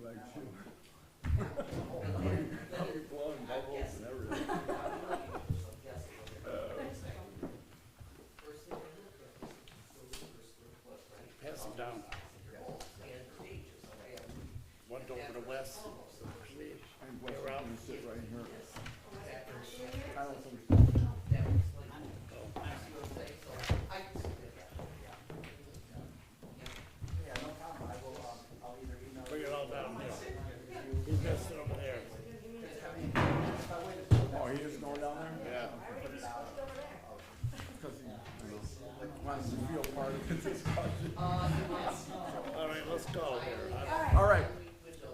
like you. I'll be blowing bubbles and everything. Pass them down. One over to Wes. And Wes is gonna sit right here. I don't think. Bring it all down there. He's gonna sit over there. Oh, he is going down there? Yeah. Because he wants to feel part of the discussion. All right, let's go here. All right.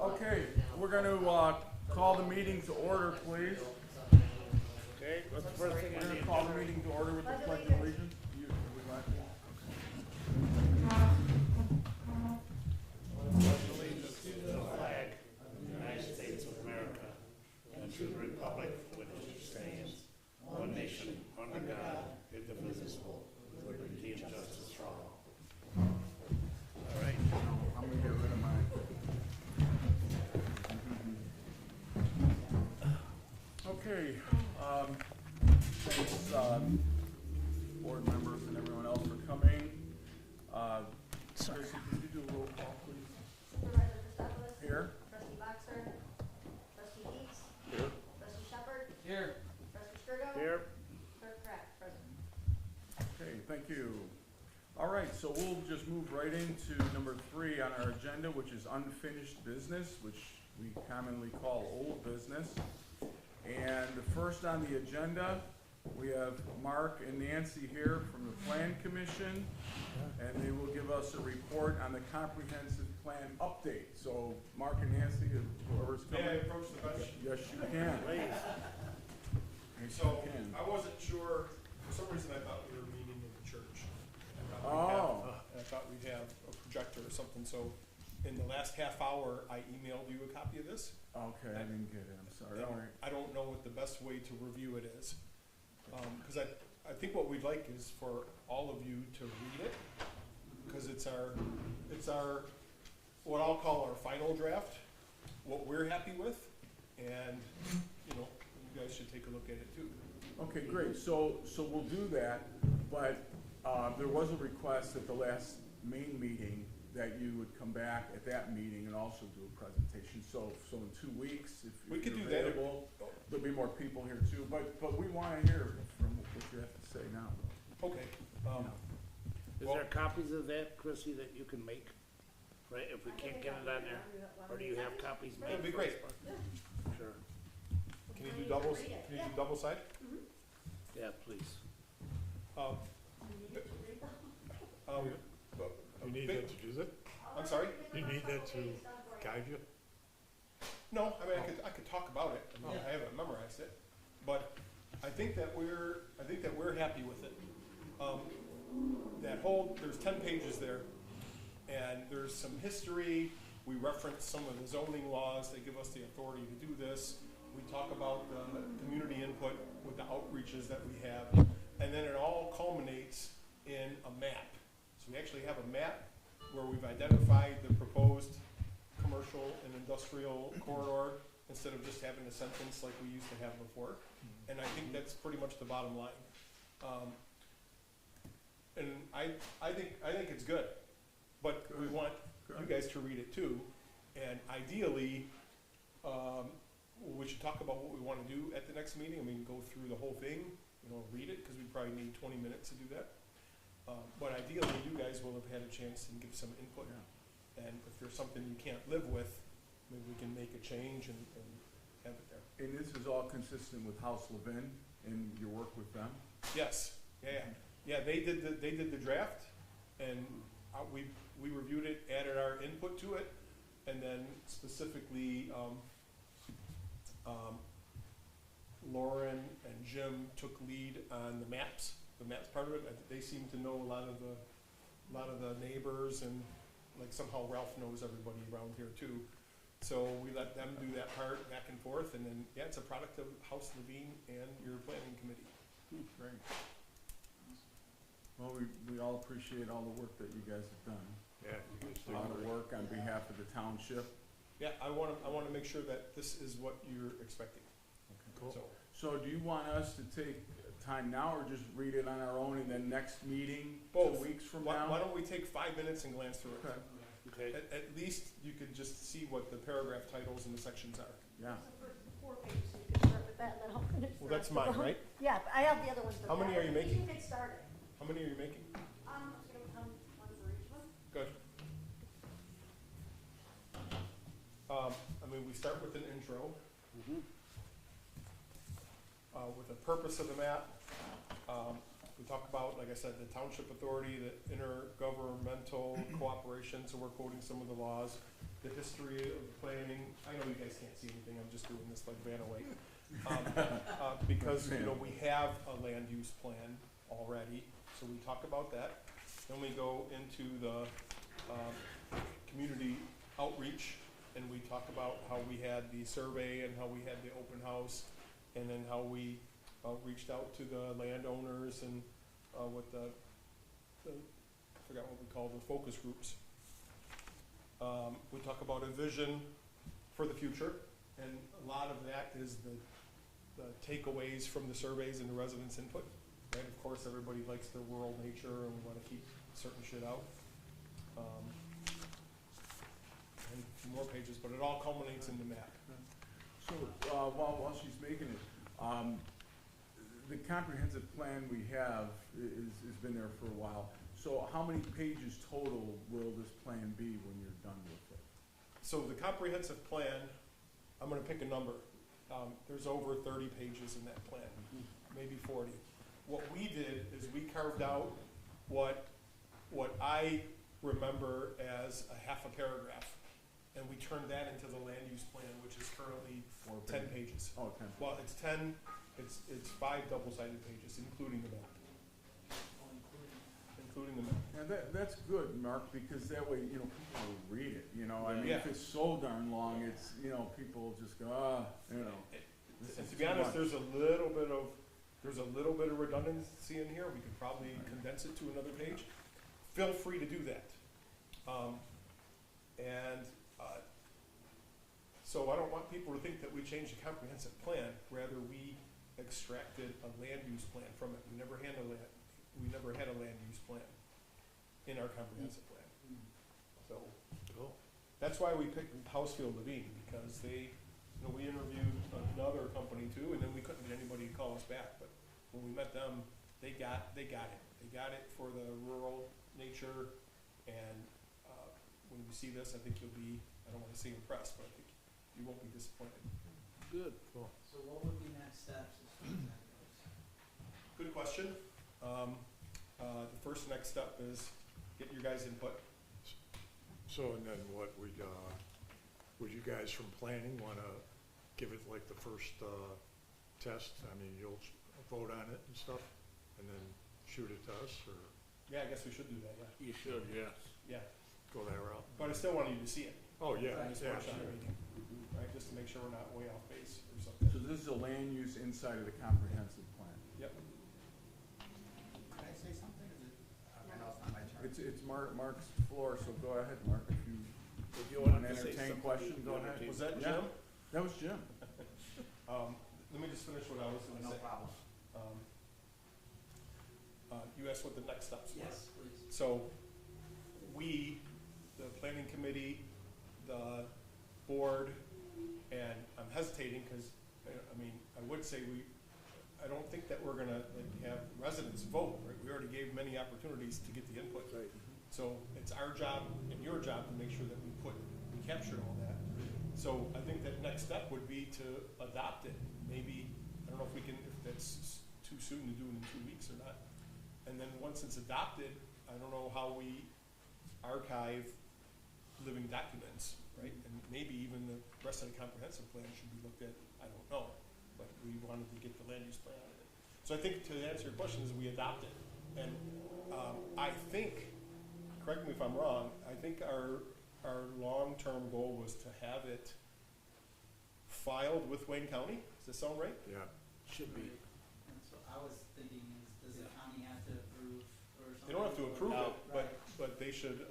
Okay, we're gonna, call the meeting to order, please. Okay, what's the first thing We're I gonna need? call the meeting to order with the pledge of allegiance. You would like to? Pledge allegiance to the flag of the United States of America and to the republic for which it stands, one nation, under God, indivisible, with liberty and justice for all. All right. I'm gonna get rid of mine. Okay, thanks, board members and everyone else for coming. Tracy, could you do a roll call, please? Supervisor Christopoulos. Here? Trustee Boxer. Trustee Dietz. Here. Trustee Shepherd. Here. Trustee Sturgo. Here. Clerk Pratt, present. Okay, thank you. All right, so we'll just move right into number 3 on our agenda, which is unfinished business, which we commonly call old business. And first on the agenda, we have Mark and Nancy here from the Plan Commission, and they will give us a report on the comprehensive plan update. So, Mark and Nancy, whoever's coming. May I approach the bench? Yes, you can. Please. Yes, So, you can. I wasn't sure, for some reason I thought we were meeting in the church. I thought we'd have a projector or something, so in the last half hour, I emailed you a copy of this. Okay, I didn't get it, I'm sorry. All right. I don't know what the best way to review it is. Cause I think what we'd like is for all of you to read it, cause it's our, what I'll call our final draft, what we're happy with, and, you know, you guys should take a look at it too. Okay, great, so we'll do that, but, there was a request at the last main meeting that you would come back at that meeting and also do a presentation, so in 2 weeks, if We could you're do that. available, there'll be more people here too, but we wanna hear from what you have to say now. Okay, Is there copies of that, Chrissy, that you can make? Right, if we can't get it on there? Or do you have copies made? That'd be great. Sure. can you do doubles, can you do double side? Yeah, please. Um, You need that to do that? I'm sorry? You need that to guide you? No, I mean, I could talk about it, I mean, I haven't memorized it, but I think that we're happy with it. There's 10 pages there, and there's some history, we reference some of the zoning laws that give us the authority to do this. We talk about the community input with the outreaches that we have, and then it all culminates in a map. So we actually have a map where we've identified the proposed commercial and industrial corridor instead of just having a sentence like we used to have before. And I think that's pretty much the bottom line. And I think it's good, but we want you guys to read it too. And ideally, we should talk about what we want to do at the next meeting. I mean, go through the whole thing, read it, because we probably need 20 minutes to do that. But ideally, you guys will have had a chance and give some input. Yeah. And if there's something you can't live with, maybe we can make a change and have it there. And this is all consistent with House Levin and your work with them? Yes, yeah, they did the draft, and we reviewed it, added our input to it, and then specifically, Lauren and Jim took lead on the maps part of it. They seem to know a lot of the neighbors, and like somehow Ralph knows everybody around here too. So we let them do that part back and forth, and then, it's a product of House Levine and your planning committee. Great. Well, we all appreciate all the work that you guys have done. Yeah. A lot of work on behalf of the township, Yeah, I wanna make sure that this is what you're expecting, Cool. so. So do you want us to take time now or just read it on our own and then next meeting, Both. 2 weeks from Why now? don't we take 5 minutes and glance through it? Okay, Okay. At least you could just see what the paragraph titles and the sections are. yeah. The first 4 pages, so you can start with that, and then I'll finish. Well, the that's rest of mine, them. right? Yeah, but I have the other ones. but How many yeah, are you making? You can get started. How many are you making? I'm just gonna come one for each one. Good. I mean, we start with an intro, with the purpose of the map. We talk about, like I said, the township authority, the intergovernmental cooperation, so we're quoting some of the laws, the history of the planning. I know you guys can't see anything, I'm just doing this like Vanna White. Because, you know, we have a land use plan already, so we talk about that. Then we go into the, community outreach, and we talk about how we had the survey and how we had the open house, and then how we reached out to the landowners and with the I forgot what we call the focus groups. We talk about a vision for the future, and a lot of that is the takeaways from the surveys and the residents' input. Right, of course, everybody likes the rural nature, and we want to keep certain shit out. And a few more pages, but it all culminates in the map. So, while she's making it, the comprehensive plan we have has been there for a while. So how many pages total will this plan be when you're done with it? So the comprehensive plan, I'm gonna pick a number. There's over 30 pages in that plan, maybe 40. What we did is we carved out what I remember as a half a paragraph, and we turned that into the land use plan, which is currently 10 pages. Oh, 10. Well, it's 10, it's 5 double-sided pages, including the map. Including the map. And that's good, Mark, because that way, you know, people will read it, you know, I mean, if Yeah. it's so darn long, it's, you know, people just go, you know. this And is to be too honest, much. there's a little bit of redundancy in here. We could probably condense it to another page. Feel free to do that. So I don't want people to think that we changed the comprehensive plan. Rather, we extracted a land use plan from it. We never had a land use plan in our comprehensive plan. So Cool. that's why we picked Housefield Levine, because they, you know, we interviewed another company too, and then we couldn't get anybody to call us back, but when we met them, they got it. They got it for the rural nature, and, when you see this, I think you'll be, I don't wanna say impressed, but I think you won't be disappointed. Good. Cool. So what would be next steps as far as that goes? Good question. The first next step is get your guys' input. So, and then what would you guys from planning wanna give it like the first, test? I mean, you'll vote on it and stuff, and then shoot it to us, or Yeah, I guess we should do that, You should, yes. yeah. go that route? But I still want you to see it. Oh, yeah, in this yeah, workshop sure. meeting, right, just to make sure we're not way off base or something. So this is a land use inside of the comprehensive plan. Yep. Can I say something? Is it, I know it's not my turn. It's Mark's floor, so go ahead, Mark, if you If you want wanted to to say entertain something, questions, you go ahead. entertain. Was that Yeah. Jim? That was Jim. Let me just finish what I was gonna No say. problem. You asked what the next steps were. Yes, please. So, we, the planning committee, the board, and I'm hesitating, cause, I mean, I would say I don't think that we're gonna like have residents vote, right? We already gave many opportunities to get the input. Right. So it's our job and your job to make sure that we captured all that. So I think that next step would be to adopt it. Maybe, I don't know if that's too soon to do it in 2 weeks or not. And then once it's adopted, I don't know how we archive living documents, right? And maybe even the rest of the comprehensive plan should be looked at, I don't know. But we wanted to get the land use plan out of it. So I think to answer your question is we adopt it. And I think, correct me if I'm wrong, I think our long-term goal was to have it filed with Wayne County. Does that sound right? Yeah. Should be. And so I was thinking does the county have to approve or something? They don't have to approve No. it, but they should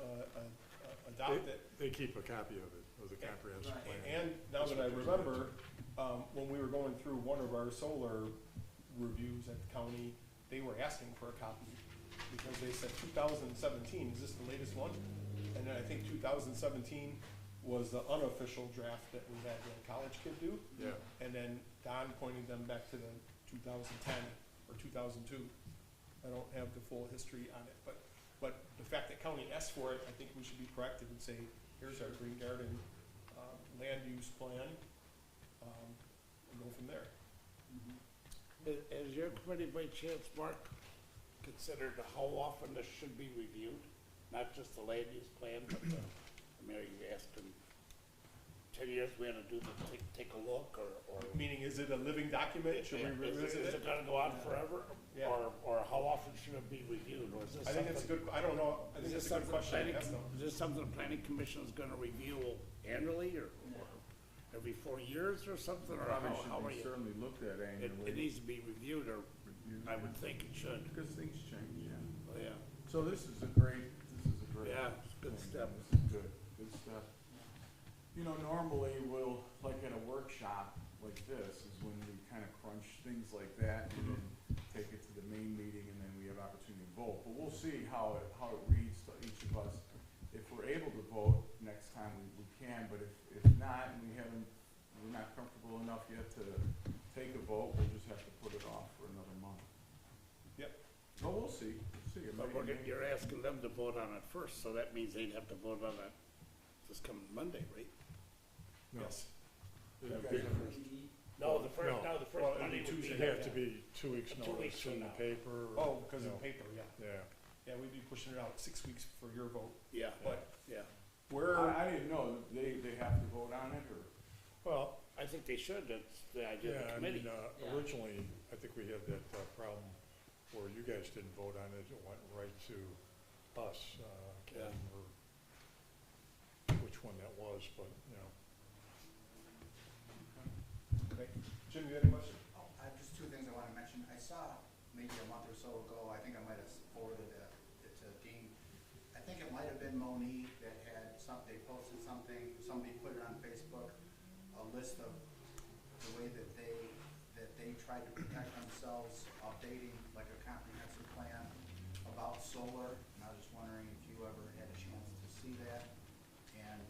adopt it. They keep a copy of it, of the comprehensive Right. plan. And now That's that I what they're remember, when we were going through one of our solar reviews at the county, they were asking for a copy because they said 2017, is this the latest one? And then I think 2017 was the unofficial draft that we had the college kid do. Yeah, And then Don pointed them back to the 2010 or 2002. I don't have the full history on it, but the fact that county asked for it, I think we should be proactive and say, here's our green garden, land use plan, and go from there. Has your committee by chance, Mark, considered how often this should be reviewed? Not just the land use plan, but the, I mean, are you asking 10 years we had to do the, take a look, or? Meaning, is it a living document? Should we revisit Is it? it gonna go on forever? Yeah. Or how often should it be reviewed, or is this I think something? it's a good, I don't know, I think Is it's this a good something question to planning, ask them. is this something the planning commission is gonna review annually, or every 4 years or something, or Probably how are should be you? certainly looked at It annually. needs to be reviewed, or reviewed, I would think it should. Because things change, yeah. Oh, yeah. So this is a great. Yeah, it's a good thing. step. This is good step. You know, normally we'll, like at a workshop like this, is when we kind of crunch things like that and then take it to the main meeting and then we have opportunity to vote. But we'll see how it reads to each of us. If we're able to vote next time, we can, but if not, and we're not comfortable enough yet to take a vote, we'll just have to put it off for another month. Yep. But we'll see. It But might be- you're asking them to vote on it first, so that means they'd have to vote on it this coming Monday, right? no. Yes. Yeah, Okay. big- No, the first, No. no, the first Well, it'd Monday be would be. Tuesday. They have to be 2 weeks 2 weeks notice from in the now. paper. Oh, because you of know, paper, yeah. Yeah, Yeah, we'd be pushing it out 6 weeks for your vote. Yeah, But yeah. we're, I didn't know, they have to vote on it, or? well, I think they should, that's the idea of yeah, the I committee. mean, Yeah. originally, I think we had that problem where you guys didn't vote on it, it went right to us, can't Yeah. remember which one that was, but, you know. okay. Jim, you had a question? Oh, I have just two things I wanna mention. I saw maybe a month or so ago, I think I might have forwarded it to Dean. I think it might have been Monique that had they posted something, somebody put it on Facebook, a list of the way that they tried to protect themselves, updating like a comprehensive plan about solar. And I was just wondering if you ever had a chance to see that. And,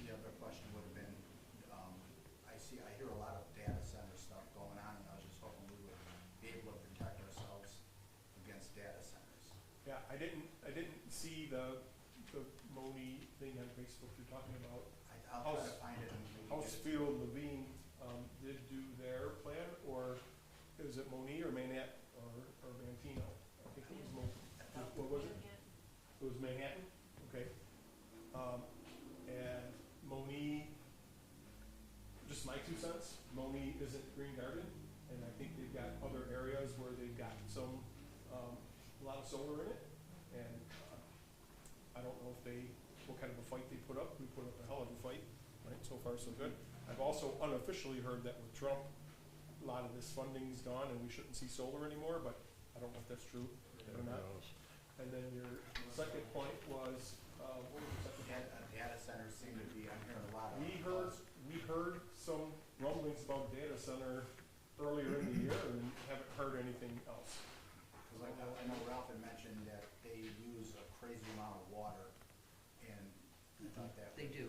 the other question would have been, I hear a lot of data center stuff going on, and I was just hoping we would be able to protect ourselves against data centers. Yeah, I didn't see the Moni thing on Facebook you're talking about. I'll try to find it and maybe get it. Housefield Levine, did do their plan, or is it Moni or Manette or Mantino? I think it was what was it? It was Manhattan, okay. And Moni, just my 2 cents, Moni isn't Green Garden, and I think they've got other areas where they've got some, a lot of solar in it. And I don't know what kind of a fight they put up. We put up a hell of a fight, right? So far, so good. I've also unofficially heard that with Trump, a lot of this funding's gone and we shouldn't see solar anymore, but I don't know if that's true or who not. knows? And then your second point was, what was your second point? Data centers seem to be, I'm hearing a lot of. We heard some rumblings about data center earlier in the year and haven't heard anything else. Cause I know Ralph had mentioned that they use a crazy amount of water, and I thought that They do.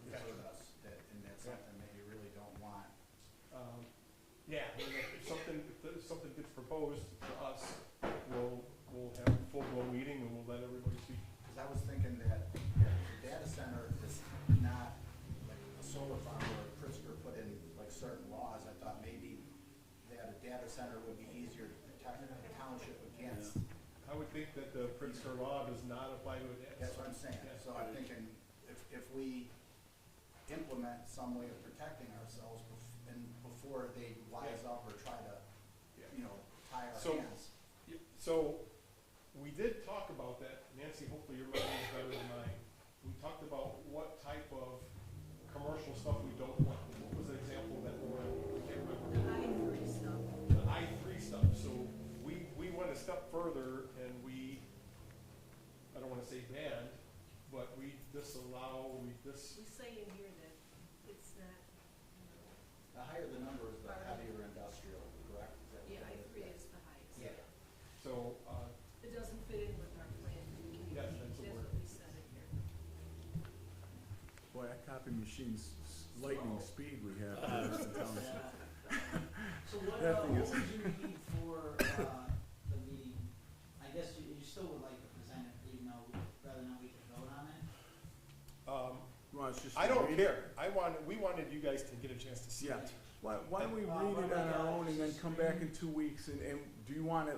would hurt us, and that's something that you really don't want. Yeah, I mean, if something gets proposed to us, we'll have a full-blown meeting and we'll let everybody speak. Cause I was thinking that the data center is not like a solar farm where Pritzker put in like certain laws. I thought maybe that a data center would be easier to protect the township against. I would think that the Pritzker law does not apply to a data That's center. what I'm saying. Yeah. So I'm thinking if we implement some way of protecting ourselves before they wise up or try to, tie our So- hands. So, we did talk about that, Nancy, hopefully your memory is better than mine. We talked about what type of commercial stuff we don't want. What was the example that we were, I can't remember. The I-3 stuff, so we went a step further and we, I don't wanna say banned, but we disallow, we say in here that it's not, The higher the number is the heavier industrial, correct? Is that what yeah, it is? I3 is the highest. Yeah. so, It doesn't fit in with our plan. Yeah, that's a word. That's what we said in here. Boy, that copy machine's lightning speed we have in Weston Township. So what, That thing what is- would you need for, the meeting? I guess you still would like to present it, even though, rather than we can vote on it? Well, it's just I to don't read it. care. We wanted you guys to get a chance to see Yeah. it. Why don't we read it on our own and then come back in 2 weeks and do you want it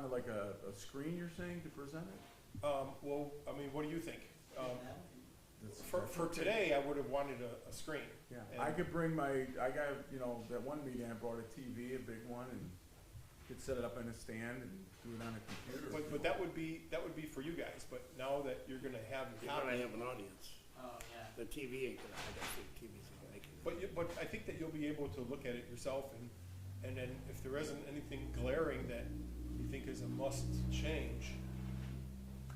like a screen you're saying to present it? Well, I mean, what do you think? That would be- For today, I would have wanted a screen. Yeah, And- I could bring I got, that one meeting, I brought a TV, a big one, and could set it up in a stand and do it on a computer. But that would be for you guys, but now that you're gonna have the You're gonna copy. have an audience. Oh, yeah. The TV ain't gonna, I don't think TV's gonna make it. But I think that you'll be able to look at it yourself and then if there isn't anything glaring that you think is a must change,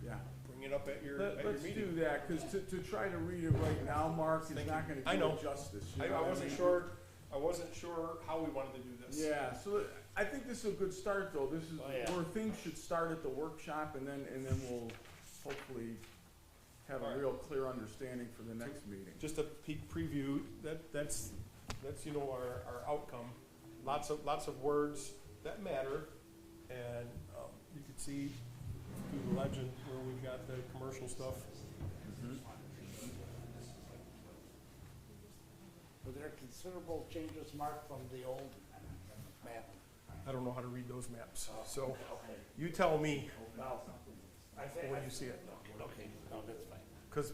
Yeah. bring it up at your Let's do meeting. that, cause to try to read it right now, Mark, is Thank not you. gonna I do know. it justice. you I know what wasn't mean? I wasn't sure how we wanted to do this. Yeah, so I think this is a good start though, this is Oh, yeah. where things should start at the workshop and then we'll hopefully have a Alright. real clear understanding for the next meeting. Just a peek preview, that's our outcome. Lots of words that matter, and, you can see through the legend where we've got the commercial stuff. Were there considerable changes, Mark, from the old map? I don't know how to read those maps, so you tell me Well, when you see it. okay, no, that's fine.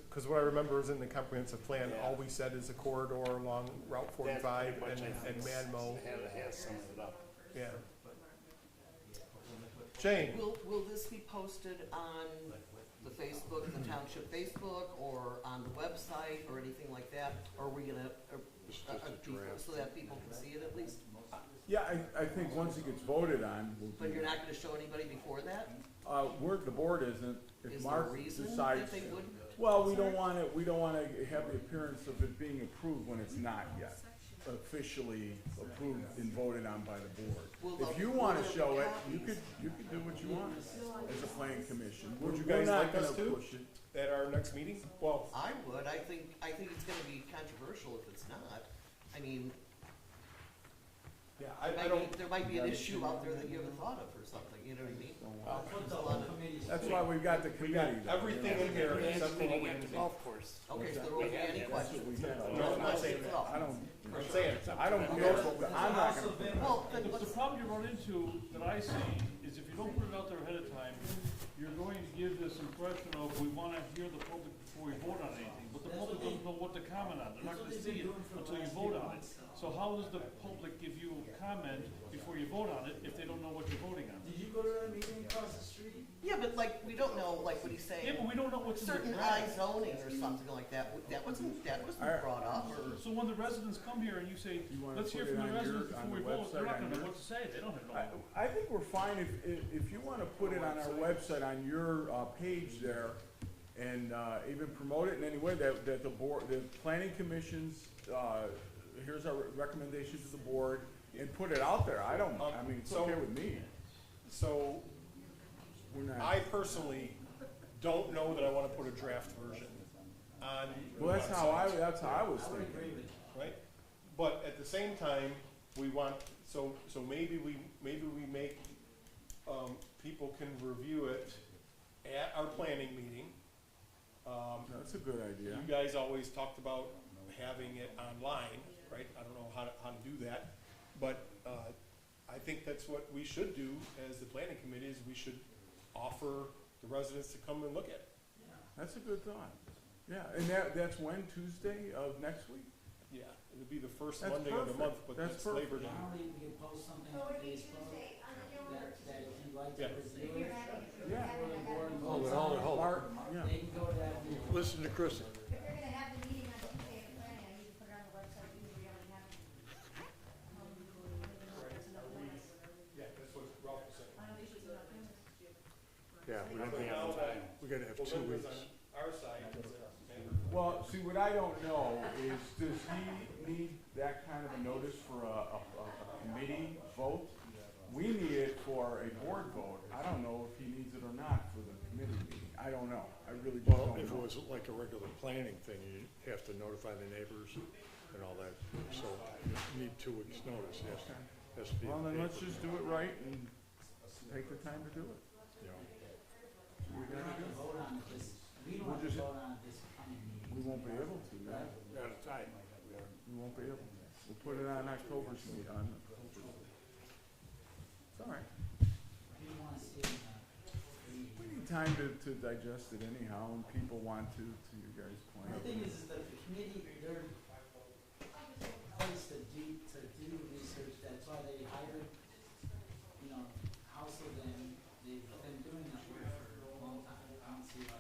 Cause what I remember is in the comprehensive plan, Yeah. all we said is a corridor along Route 45 That's and pretty much, I think, Manmo, has summed it up. yeah. Jane, Will this be posted on the Facebook, the township Facebook, or on the website, or anything like that? Or are we gonna, It's just a draft. so that people can see it at least? Yeah, I think once it gets voted on, we'll But do you're that. not gonna show anybody before that? The board isn't, if Is there a Mark reason decides. that they wouldn't? Well, we don't wanna have the appearance of it being approved when it's not yet officially approved and voted on by the board. Will If the- you will wanna there be show it, you copies? could do what you want as a planning commission. Would you We're guys not like us gonna to? push it. at our next meeting, well, I would, I think it's gonna be controversial if it's not. I mean, yeah, I don't, there might be an issue out there that you haven't thought of or something, you know what I mean? Put the whole committee. That's why we've got the we got committee. though, everything you know. in here We had except a for what meeting we at the didn't. golf course. Okay, so there won't be any questions. No, I'm not saying that. I don't, I'm saying, I don't care, I'm not gonna. Well, then The let's, problem you run into, that I see, is if you don't put it out there ahead of time, you're going to give this impression of, we wanna hear the public before we vote on anything, but the public doesn't know what to comment on, they're not gonna see it until you vote on it. So how does the public give you a comment before you vote on it, if they don't know what you're voting on? Did you go to that meeting across the street? yeah, but like, we don't know, like what he's saying. Yeah, but we don't know what's in the Certain draft. high zoning or something like that, that wasn't brought up, or, So when the residents come here and you say, You wanna let's hear put it from the on your- residents on before we the vote, they're website, not on gonna know your- what to say, they don't know. I think we're fine if you wanna put it on our website, on your, page there, and, even promote it in any way, that the board, the planning commissions, here's our recommendation to the board, and put it out there, I mean, it's So- okay with me, So, we're not. I personally don't know that I wanna put a draft version on the Well, that's how I was I would thinking. agree with you. right? But at the same time, we want, so maybe we make, people can review it at our planning meeting. That's a good idea. You guys always talked about having it online, right? I don't know how to do that, but, I think that's what we should do as the planning committee, is we should offer the residents to come and look at it. That's a good thought. Yeah, and that's when, Tuesday of next week? Yeah, it'll be the first That's Monday of the month, perfect. but That's that's Labor Day. Normally, we can post something So on it'd be Facebook Tuesday on the calendar. that if you'd like Yeah. to review If you're it, having, Yeah. before the board Hold votes it, hold it, on hold it. Mark, yeah. they can go to that meeting. Listen to Chris. if you're gonna have the meeting on Tuesday at planning, I need to put it on the website, usually already have it. I don't even know if there's enough minutes. Yeah, that's what Ralph was saying. I don't think there's enough minutes. Yeah, We don't have time. we gotta have Well, 2 then, weeks. on our side, Well, see, what I don't know is, does he need that kind of a notice for a committee vote? We need it for a board vote. I don't know if he needs it or not for the committee meeting. I don't know. I really just Well, don't if it know. was like a regular planning thing, you have to notify the neighbors and all that, so you need 2 weeks' notice, has to be in Well, the then let's paper, just do it right and take the time to do it. you know. We We're gotta not do gonna it. vote on it this, we don't We'll have to just- vote on it this coming meeting. We won't be able to, yeah. At a time. We won't be able to. We'll put it on October's meeting, on October's. It's all right. We don't wanna see it in the We meeting. need time to digest it anyhow, and people want to you guys' The point. thing is that the committee, they're placed to do research, that's why they hired, you know, Household, and they've been doing that work for a long time, I don't see why.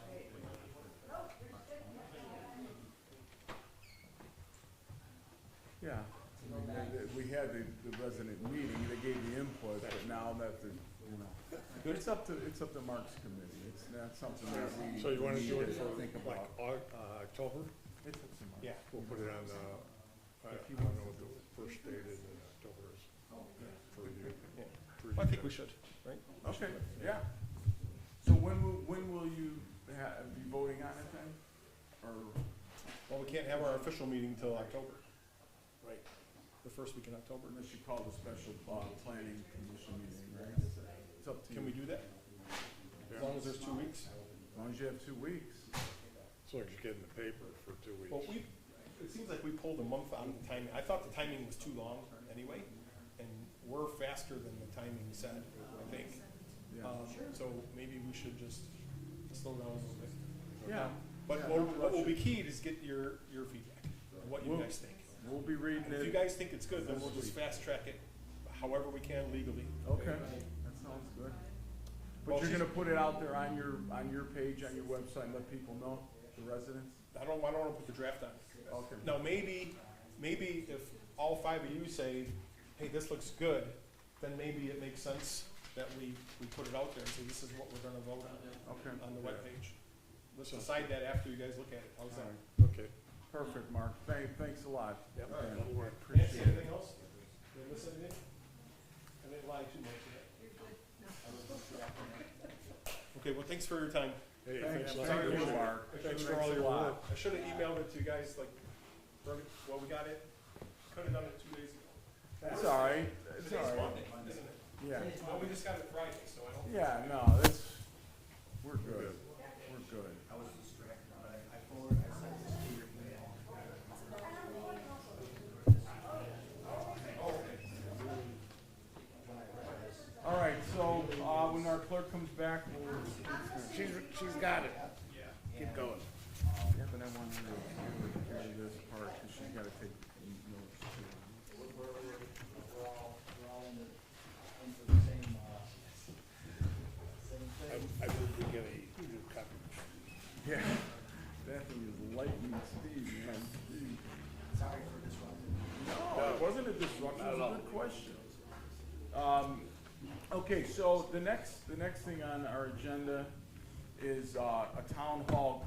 Yeah. I mean, we had the resident meeting, they gave the input, but now that the, you know, it's up to Mark's committee. It's not something that we So you wanna need do it to for think like about. October? It's up to Mark. Yeah. We'll put it on, I If he don't wants know to what the do it. first date in October is for you. Yeah. for I you think we guys. should, right? Okay, yeah. So when will you be voting on it then? Or, Well, we can't have our official meeting until October. Right. The first week in October. unless you call the special, planning commission meeting, right? It's up to you. Can we do that? As long as there's 2 weeks? As long as you have 2 weeks. As long as you get in the paper for 2 weeks. Well, it seems like we pulled a month out of the timing. I thought the timing was too long anyway, and we're faster than the timing said, I think. Yeah. So maybe we should just slow down a little bit. Yeah. But Yeah, what don't will rush be key is get your feedback, and what you We'll- guys think. We'll be reading If you it. guys think it's good, then we'll just fast track it however we can legally. Okay, that sounds good. Well, But you're she's- gonna put it out there on your page, on your website, and let people know, the residents? I don't wanna put the draft on. Okay. Now, maybe if all 5 of you say, hey, this looks good, then maybe it makes sense that we put it out there and say, this is what we're gonna vote Okay. on the Yeah. webpage. Let's decide that after you guys look at it. How's All that? right. Okay. Perfect, Mark. Thanks a lot. Yep. Dan. That'll work. Appreciate Nancy, it. anything else? Did I miss anything? I didn't lie too much today. Okay, well, thanks for your time. Hey, Thanks, thanks a lot. thank you, Appreciate it. Mark. Thanks for Thanks all a your lot. work. I should have emailed it to you guys like, well, we got it, could have done it 2 days ago. That's all right, it's all Today's right. Monday, isn't it? Yeah, Well, we just got it Friday, so I don't. yeah, no, we're good, we're good. I was distracted, but I forwarded, I sent this to your email. All right, so, when our clerk comes back, we'll. She's got it. Keep going. Yeah, but I want her to carry this part, cause she's gotta take notes too. We're all into the same, same thing. I moved to get a new copy. Yeah, that thing is lightning speed, man. Speed. Sorry for disrupting. No, it wasn't a disruption, it was a good question. Okay, so the next thing on our agenda is, a town hall